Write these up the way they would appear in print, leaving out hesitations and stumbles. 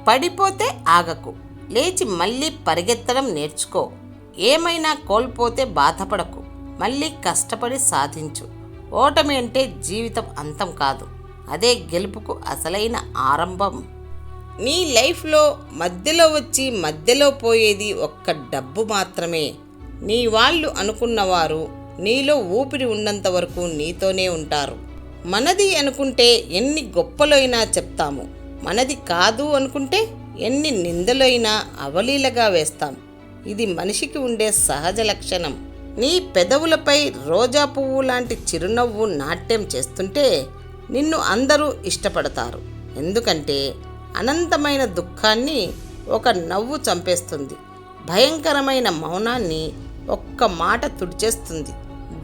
పడిపోతే ఆగకు, లేచి మళ్ళీ పరిగెత్తడం నేర్చుకో. ఏమైనా కోల్పోతే బాధపడకు, మళ్ళీ కష్టపడి సాధించు. ఓటమి అంటే జీవితం అంతం కాదు, అదే గెలుపుకు అసలైన ఆరంభం. నీ లైఫ్లో మధ్యలో వచ్చి మధ్యలో పోయేది ఒక్క డబ్బు మాత్రమే. నీ వాళ్ళు అనుకున్నవారు నీలో ఊపిరి ఉన్నంత వరకు నీతోనే ఉంటారు. మనది అనుకుంటే ఎన్ని గొప్పలైనా చెప్తాము, మనది కాదు అనుకుంటే ఎన్ని నిందలైనా అవలీలగా వేస్తాం. ఇది మనిషికి ఉండే సహజ లక్షణం. నీ పెదవులపై రోజా పువ్వు లాంటి చిరునవ్వు నాట్యం చేస్తుంటే నిన్ను అందరూ ఇష్టపడతారు. ఎందుకంటే అనంతమైన దుఃఖాన్ని ఒక నవ్వు చంపేస్తుంది, భయంకరమైన మౌనాన్ని ఒక్క మాట తుడిచేస్తుంది.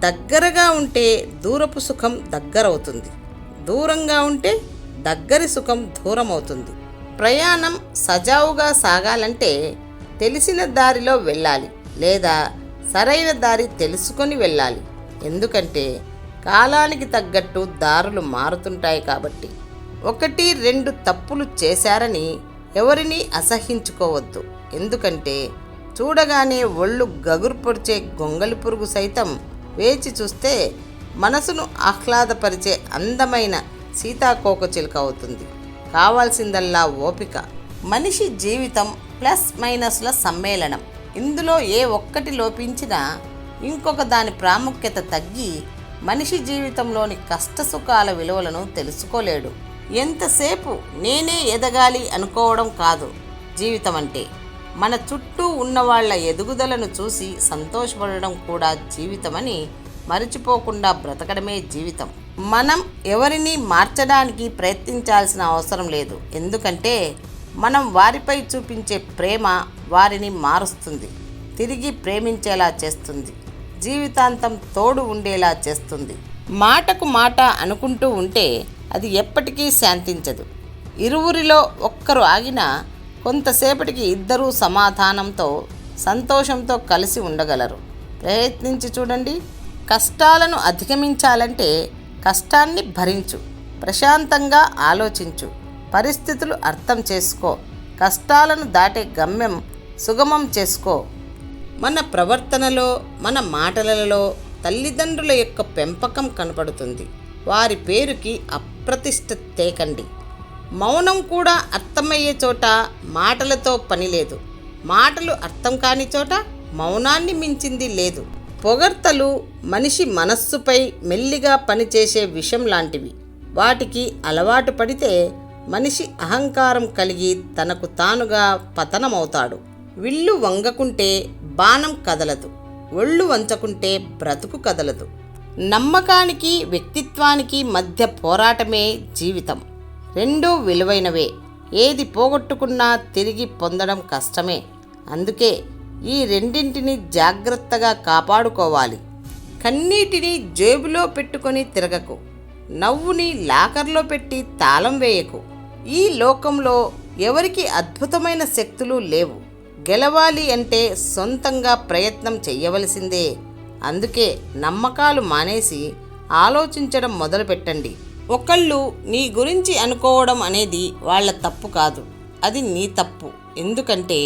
దగ్గరగా ఉంటే దూరపు సుఖం దగ్గరవుతుంది, దూరంగా ఉంటే దగ్గరి సుఖం దూరం అవుతుంది. ప్రయాణం సజావుగా సాగాలంటే తెలిసిన దారిలో వెళ్ళాలి, లేదా సరైన దారి తెలుసుకొని వెళ్ళాలి. ఎందుకంటే కాలానికి తగ్గట్టు దారులు మారుతుంటాయి కాబట్టి. 1-2 తప్పులు చేశారని ఎవరినీ అసహ్యించుకోవద్దు. ఎందుకంటే చూడగానే ఒళ్ళు గగురు పొడిచే గొంగలి పురుగు సైతం వేచి చూస్తే మనసును ఆహ్లాదపరిచే అందమైన సీతాకోకచిలుక అవుతుంది. కావాల్సిందల్లా ఓపిక. మనిషి జీవితం ప్లస్ మైనస్ల సమ్మేళనం. ఇందులో ఏ ఒక్కటి లోపించినా ఇంకొక దాని ప్రాముఖ్యత తగ్గి మనిషి జీవితంలోని కష్టసుఖాల విలువలను తెలుసుకోలేడు. ఎంతసేపు నేనే ఎదగాలి అనుకోవడం కాదు జీవితం అంటే. మన చుట్టూ ఉన్నవాళ్ల ఎదుగుదలను చూసి సంతోషపడడం కూడా జీవితమని మరిచిపోకుండా బ్రతకడమే జీవితం. మనం ఎవరిని మార్చడానికి ప్రయత్నించాల్సిన అవసరం లేదు. ఎందుకంటే మనం వారిపై చూపించే ప్రేమ వారిని మారుస్తుంది, తిరిగి ప్రేమించేలా చేస్తుంది, జీవితాంతం తోడు ఉండేలా చేస్తుంది. మాటకు మాట అనుకుంటూ ఉంటే అది ఎప్పటికీ శాంతించదు. ఇరువురిలో ఒక్కరు ఆగినా కొంతసేపటికి ఇద్దరూ సమాధానంతో సంతోషంతో కలిసి ఉండగలరు. ప్రయత్నించి చూడండి. కష్టాలను అధిగమించాలంటే కష్టాన్ని భరించు, ప్రశాంతంగా ఆలోచించు, పరిస్థితులు అర్థం చేసుకో, కష్టాలను దాటే గమ్యం సుగమం చేసుకో. మన ప్రవర్తనలో, మన మాటలలో తల్లిదండ్రుల యొక్క పెంపకం కనపడుతుంది. వారి పేరుకి అప్రతిష్ట తేకండి. మౌనం కూడా అర్థమయ్యే చోట మాటలతో పని లేదు, మాటలు అర్థం కాని చోట మౌనాన్ని మించింది లేదు. పొగడ్తలు మనిషి మనస్సుపై మెల్లిగా పనిచేసే విషం లాంటివి. వాటికి అలవాటు పడితే మనిషి అహంకారం కలిగి తనకు తానుగా పతనమవుతాడు. విల్లు వంగకుంటే బాణం కదలదు, ఒళ్ళు వంచకుంటే బ్రతుకు కదలదు. నమ్మకానికి వ్యక్తిత్వానికి మధ్య పోరాటమే జీవితం. రెండూ విలువైనవే. ఏది పోగొట్టుకున్నా తిరిగి పొందడం కష్టమే. అందుకే ఈ రెండింటిని జాగ్రత్తగా కాపాడుకోవాలి. కన్నీటిని జేబులో పెట్టుకొని తిరగకు, నవ్వుని లాకర్లో పెట్టి తాళం వేయకు. ఈ లోకంలో ఎవరికి అద్భుతమైన శక్తులు లేవు. గెలవాలి అంటే సొంతంగా ప్రయత్నం చెయ్యవలసిందే. అందుకే నమ్మకాలు మానేసి ఆలోచించడం మొదలుపెట్టండి. ఒకళ్ళు నీ గురించి అనుకోవడం అనేది వాళ్ళ తప్పు కాదు, అది నీ తప్పు. ఎందుకంటే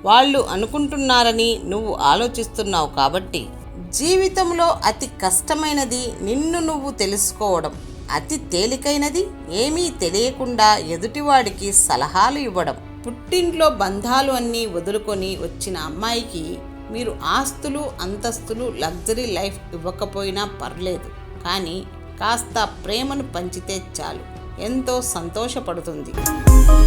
వాళ్ళు అనుకుంటున్నారని నువ్వు ఆలోచిస్తున్నావు కాబట్టి. జీవితంలో అతి కష్టమైనది నిన్ను నువ్వు తెలుసుకోవడం, అతి తేలికైనది ఏమీ తెలియకుండా ఎదుటివాడికి సలహాలు ఇవ్వడం. పుట్టింట్లో బంధాలు అన్నీ వదులుకొని వచ్చిన అమ్మాయికి మీరు ఆస్తులు, అంతస్తులు, లగ్జరీ లైఫ్ ఇవ్వకపోయినా పర్లేదు, కానీ కాస్త ప్రేమను పంచితే చాలు, ఎంతో సంతోషపడుతుంది.